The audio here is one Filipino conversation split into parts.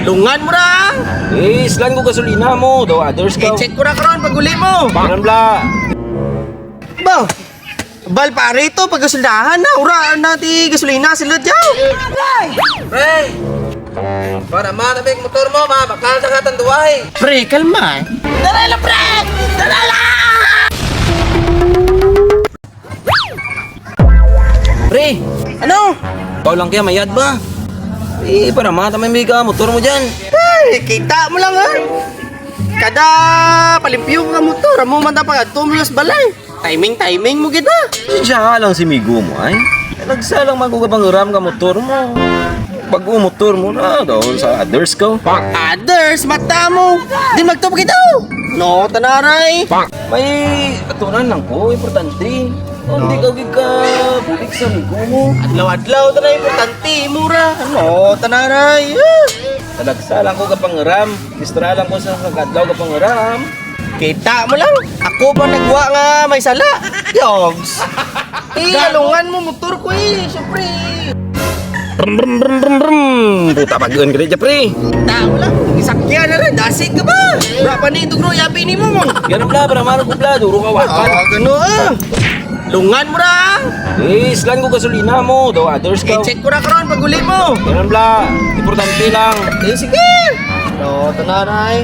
Lungan mo ra. Islan ko gasolina mo, daw others ka. I-check ko na karon pag uli mo. Ganun bla. Ba? Bal pare ito pag gasolinahan na. Ura nati gasolina sila dyaw. Pre! Para manamig motor mo, bakal sa katanduay. Pre, kalma. Dala pre! Dala! Pre! Ano? Ikaw lang kaya mayad ba? Para matamimig ka, motor mo dyan. Ay, kita mo lang ha. Kada palimpyo ka motor, mo man tapag tumlos balay. Timing mo kita. Siya lang si Migo mo ay. Nagsalang magugabang ka motor mo. Bago motor mo na daw sa others ka. Others, mata mo. Di magtupag kita. No, tanaray. May atunan lang ko, importante. Hindi ka bulik sa Migo mo. Adlaw-adlaw tanay importante mura. No, tanaray. Nagsalang ko kapangaram. Istra lang ko sa kadlaw kapangaram. Kita mo lang. Ako pa nagwa nga may sala. Yogs. Galungan mo motor ko syempre. Puta pag-uwan ka rin, pre. Kita mo lang. Isakyan na rin. Dasig ka ba? Berapa ni itong yabi ni mo mo? Ganun bla, para marang ko bla, duro ka wakan. Gano'n. Lungan mo ra. Islan ko gasolina mo, daw others ka. I-check ko na karon pag uli mo. Ganun bla, importante lang. Sige. No, tanaray.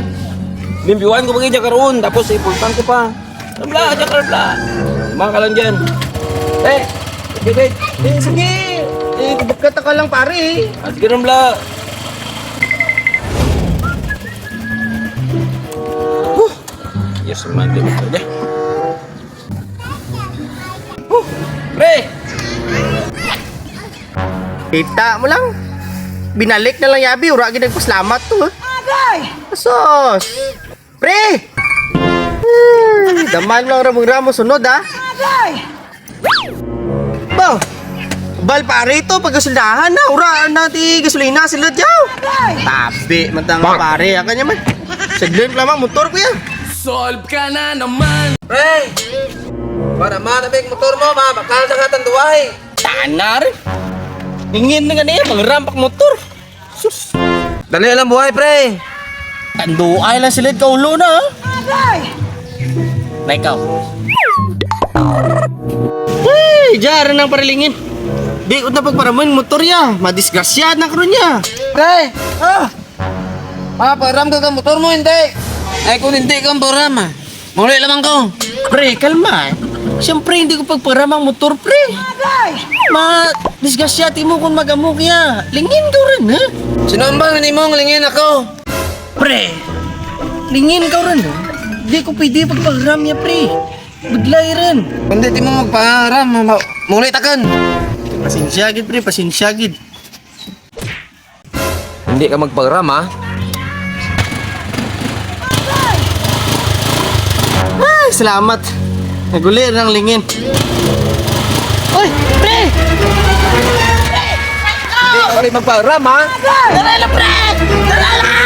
Limpiwan ko pag-idya karoon, tapos ipultan ko pa. Ganun bla, dyan ka bla. Mga ka lang dyan. Sige. Bakat ka lang pare. At ganun bla. Yes, man, di ba dyan? Pre! Kita mo lang. Binalik na lang yabi. Ura gid nagpaslamat to. Agay! Asos! Pre! Daman lang ramong ramo sunod ha. Agay! Ba? Bal pare ito pag gasolinahan na. Ura nati gasolina sila dyaw. Tabi matang pare. Akanya man. Saglit lamang motor ko yan. Solve ka na naman. Pre! Para manamig motor mo, bakal sa katanduay. Tanar. Ingin na nga niya. Magrampak motor. Sus. Dali lang buhay, pre. Tanduay lang sila kaulo na ha. Agay! Na ikaw. Hey, dyan nang parilingin. Di ko na pagparaman motor ya. Madisgrasya na karon niya. Pre! Param ka motor mo, hindi. Ay, kung hindi ka param, muli lamang ko. Pre, kalma. Siyempre hindi ko pagparam ang motor, pre. Disgrasya mo kung magamok ya. Lingin ko rin ha. Sino ang bang hindi mo ngalingin ako? Pre, lingin ka rin ha. Di ko pwede pagparam ya, pre. Biglay rin. Kung di mo magparam, muli takan. Pasensya gid, pre. Pasensya gid. Hindi ka magparam, ha? Ay, salamat. Naguli rin ang lingin. Uy, pre! Hindi ka rin magparam, ha? Tara na, pre! Tara na!